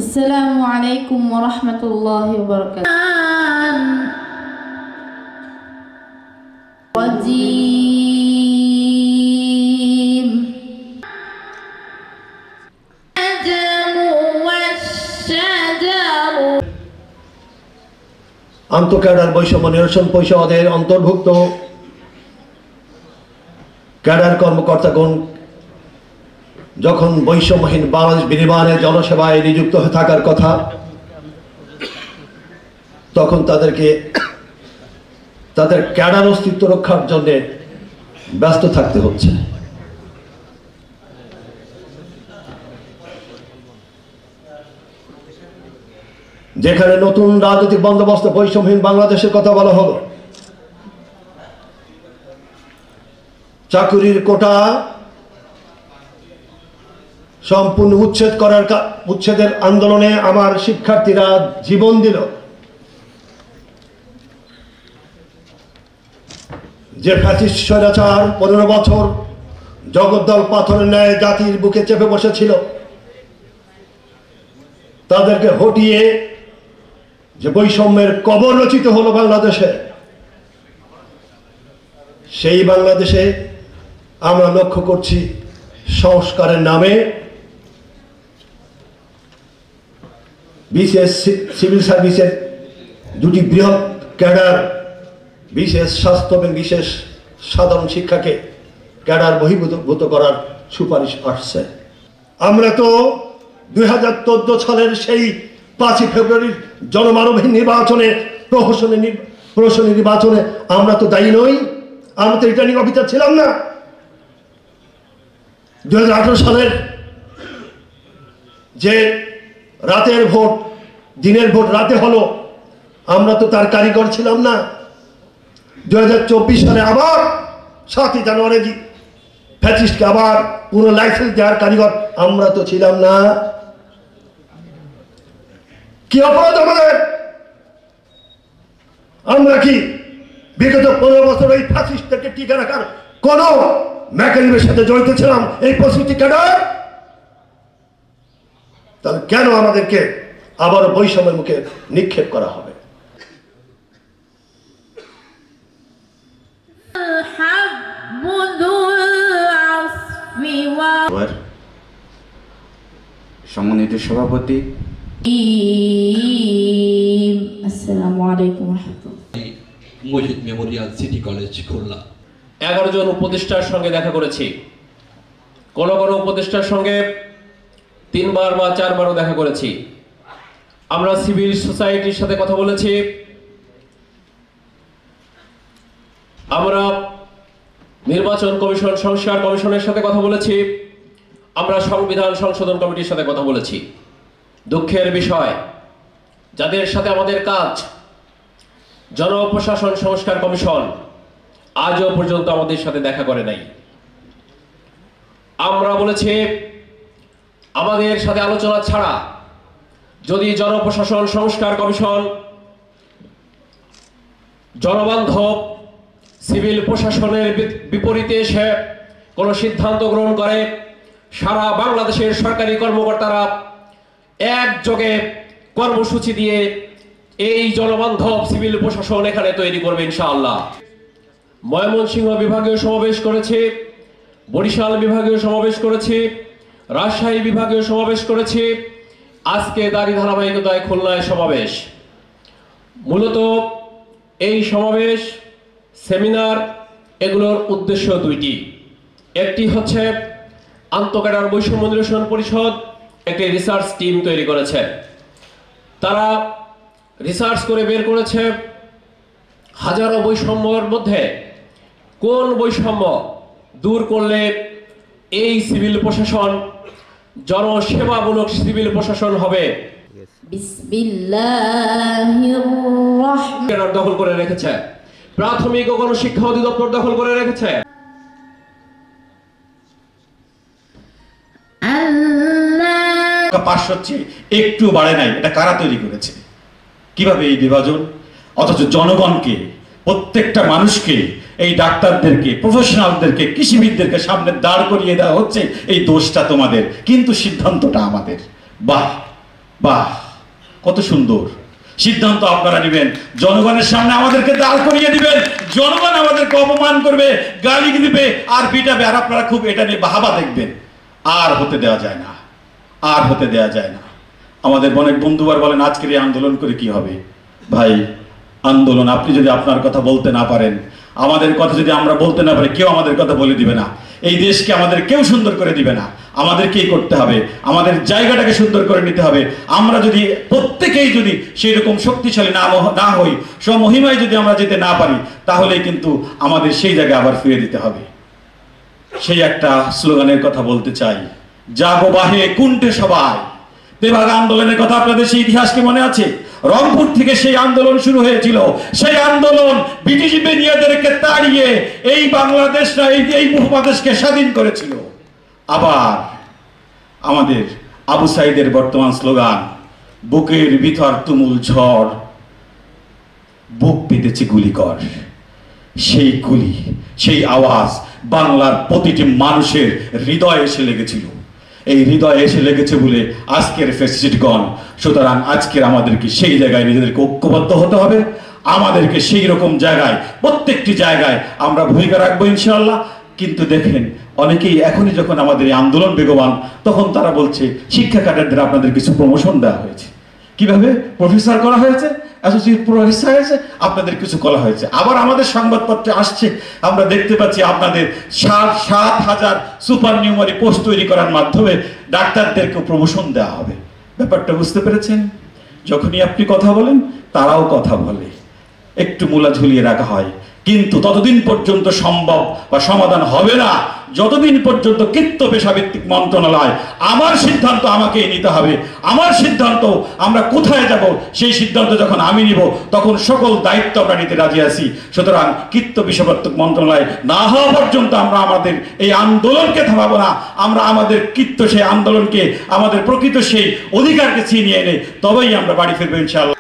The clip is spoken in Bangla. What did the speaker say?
আসসালামু আলাইকুম ওয়া রাহমাতুল্লাহি ওয়া বারাকাতুহু। রাজিম আন্তঃক্যাডার বৈষম্য নিরসন পরিষদের অন্তর্ভুক্ত ক্যাডার কর্মকর্তাগণ যখন বৈষম্যহীন বাংলাদেশ বিনির্মাণে জনসেবায় নিযুক্ত হয়ে থাকার কথা, তখন তাদেরকে তাদের ক্যাডার অস্তিত্ব রক্ষার জন্য ব্যস্ত থাকতে হচ্ছে। যেখানে নতুন রাজনৈতিক বন্দোবস্ত বৈষম্যহীন বাংলাদেশের কথা বলা হলো, চাকুরির কোটা সম্পূর্ণ উচ্ছেদের আন্দোলনে আমার শিক্ষার্থীরা জীবন দিল। যে ফ্যাসিস্ট স্বৈরাচার 15 বছর জগদ্দল পাথরের ন্যায় জাতির বুকে চেপে বসেছিল, তাদেরকে হটিয়ে যে বৈষম্যের কবর রচিত হলো বাংলাদেশে, সেই বাংলাদেশে আমরা লক্ষ্য করছি সংস্কারের নামে বিশেষ সিভিল সার্ভিসের দুটি বৃহৎ ক্যাডার, বিশেষ স্বাস্থ্য এবং বিশেষ সাধারণ শিক্ষাকে ক্যাডার বহির্ভূত করার সুপারিশ আসছে। আমরা তো 2014 সালের সেই 5 ফেব্রুয়ারির জনমানবহীন নির্বাচনে প্রহসনী নির্বাচনে আমরা তো দায়ী নই, আমরা তো রিটার্নিং অফিসার ছিলাম না। 2018 সালের যে রাতের ভোট দিনের ভোট রাতে হলো, আমরা তো তার কারিগর ছিলাম না। 2024 সালে আবার 7 জানুয়ারি ফ্যাসিস্টকে আবার পুরো লাইসেন্স দেওয়ার কারিগর আমরা তো ছিলাম না। কি অপরাধ আমাদের? আমরা কি বিগত 15 বছর এই ফ্যাসিস্টদেরকে টিকে রাখার কোন মেকানিজমের সাথে জড়িত ছিলাম? এই প্রস্তুতি ক্যাডার, তাহলে কেন আমাদেরকে আবার বৈষম্যের মুখে নিক্ষেপ করা হবে? সম্মানিত সভাপতি, আসসালামু আলাইকুম ওয়া রাহমাতুল্লাহ। Majid Memorial city college Khulna. 11 জন উপদেষ্টার সঙ্গে দেখা করেছি। কোন কোন উপদেষ্টার সঙ্গে 3 বার বা 4 বারও দেখা করেছি। আমরা সিভিল সোসাইটির সাথে কথা বলেছি, আমরা নির্বাচন কমিশন সংস্কার কমিশনের সাথে কথা বলেছি, আমরা সংবিধান সংশোধন কমিটির সাথে কথা বলেছি। দুঃখের বিষয়, যাদের সাথে আমাদের কাজ, জনপ্রশাসন সংস্কার কমিশন আজও পর্যন্ত আমাদের সাথে দেখা করে নাই। আমরা বলেছি আমাদের সাথে আলোচনা ছাড়া যদি জনপ্রশাসন সংস্কার কমিশন জনবান্ধব সিভিল প্রশাসনের বিপরীতে এসে কোনো সিদ্ধান্ত গ্রহণ করে, সারা বাংলাদেশের সরকারি কর্মকর্তারা একযোগে কর্মসূচি দিয়ে এই জনবান্ধব সিভিল প্রশাসন এখানে তৈরি করবে ইনশাআল্লাহ। ময়মনসিংহ বিভাগীয় সমাবেশ করেছে, বরিশাল বিভাগীয় সমাবেশ করেছে, রাজশাহী বিভাগীয় সমাবেশ করেছে, আজকে তারই ধারাবাহিকতায় খুলনায় সমাবেশ। মূলত এই সমাবেশ, সেমিনার, এগুলোর উদ্দেশ্য দুইটি। একটি হচ্ছে আন্তঃক্যাডার বৈষম্য নিরসন পরিষদ একটি রিসার্চ টিম তৈরি করেছে। তারা রিসার্চ করে বের করেছে হাজারো বৈষম্যের মধ্যে কোন বৈষম্য দূর করলে এই সিভিল প্রশাসন জনসেবামূলক সিভিল প্রশাসন হবে। বিসমিল্লাহির রাহমানির দখল করে রেখেছে, প্রাথমিক ও গণশিক্ষা অধিদপ্তর দখল করে রেখেছে। 500 চেয়ে একটু বাড়ে নাই। এটা কারা তৈরি করেছে? কিভাবে এই বিভাজন? অথচ জনগণকে, প্রত্যেকটা মানুষকে, এই ডাক্তারদেরকে, প্রফেশনালদেরকে, কৃষিবিদদেরকে সামনে দাঁড় করিয়ে দেওয়া হচ্ছে। এই দোষটা তোমাদের, কিন্তু সিদ্ধান্তটা আমাদের। বাহ, বাহ, কত সুন্দর সিদ্ধান্ত আপনারা নেবেন। জনগণের সামনে আমাদেরকে দাঁড় করিয়ে দিবেন, জনগণ আমাদেরকে অপমান করবে, গালি দিবে আর পিটাবে, আর আপনারা খুব এটা নিয়ে বাহাবা দেখবেন। আর হতে দেওয়া যায় না, আর হতে দেওয়া যায় না। আমাদের অনেক বন্ধুবার বলেন আজকের এই আন্দোলন করে কি হবে? ভাই, আন্দোলন আপনি যদি আপনার কথা বলতে না পারেন, আমাদের কথা যদি আমরা বলতে না পারি, কেউ আমাদের কথা বলে দিবে না। এই দেশকে আমাদের কেউ সুন্দর করে দিবে না, আমাদেরকেই করতে হবে, আমাদের জায়গাটাকে সুন্দর করে নিতে হবে। আমরা যদি প্রত্যেকেই যদি সেই রকম শক্তিশালী না হই, স্বমহিমায় যদি আমরা যেতে না পারি, তাহলে কিন্তু আমাদের সেই জায়গায় আবার ফিরে দিতে হবে। সেই একটা স্লোগানের কথা বলতে চাই, জাগো বাহে কুণ্ঠে সবাই। তেভাগা আন্দোলনের কথা আপনাদের সেই ইতিহাস কি মনে আছে? রংপুর থেকে সেই আন্দোলন শুরু হয়েছিল। সেই আন্দোলন ব্রিটিশ বেনিয়াদেরকে তাড়িয়ে এই বাংলাদেশটা এই উপমহাদেশকে স্বাধীন করেছিল। আবার আমাদের আবু সাইদের বর্তমান স্লোগান, বুকের ভিতর তুমুল ঝড়, বুক পেতেছে গুলি কর। সেই গুলি, সেই আওয়াজ বাংলার প্রতিটি মানুষের হৃদয়ে এসে লেগেছিল। এই হৃদয়ে এসে লেগেছে বলে আজকের ফ্যাসিস্টগণ। সুতরাং আজকের আমাদেরকে সেই জায়গায় নিজেদেরকে ঐক্যবদ্ধ হতে হবে, আমাদেরকে সেই রকম জায়গায় প্রত্যেকটি জায়গায় আমরা ভূমিকা রাখবো ইনশাআল্লাহ। কিন্তু দেখেন, অনেকেই এখনই যখন আমাদের এই আন্দোলন বেগবান, তখন তারা বলছে শিক্ষা ক্যাডারদের আপনাদের কিছু প্রমোশন দেওয়া হয়েছে, কিভাবে প্রফেসর করা হয়েছে, অ্যাসোসিয়েট প্রফেসর হয়েছে, আপনাদের কিছু করা হয়েছে। আবার আমাদের সংবাদপত্রে আসছে, আমরা দেখতে পাচ্ছি আপনাদের 7,000 সুপার নিউমারি পোস্ট তৈরি করার মাধ্যমে ডাক্তারদেরকে প্রমোশন দেওয়া হবে। ব্যাপারটা বুঝতে পেরেছেন? যখনই আপনি কথা বলেন, তারাও কথা বলে, একটু মূলা ঝুলিয়ে রাখা হয়। কিন্তু ততদিন পর্যন্ত সম্ভব বা সমাধান হবে না যতদিন পর্যন্ত কৃত্য পেশাভিত্তিক মন্ত্রণালয় আমার সিদ্ধান্ত আমাকেই নিতে হবে। আমার সিদ্ধান্ত আমরা কোথায় যাব সেই সিদ্ধান্ত যখন আমি নিব, তখন সকল দায়িত্ব আমরা নিতে রাজি আছি। সুতরাং কৃত্য পেশাভিত্তিক মন্ত্রণালয় না হওয়া পর্যন্ত আমরা আমাদের এই আন্দোলনকে থামাবো না। আমরা আমাদের কৃত্য সেই আন্দোলনকে, আমাদের প্রকৃত সেই অধিকারকে ছিনিয়ে এনে তবেই আমরা বাড়ি ফিরবো ইনশাআল্লাহ।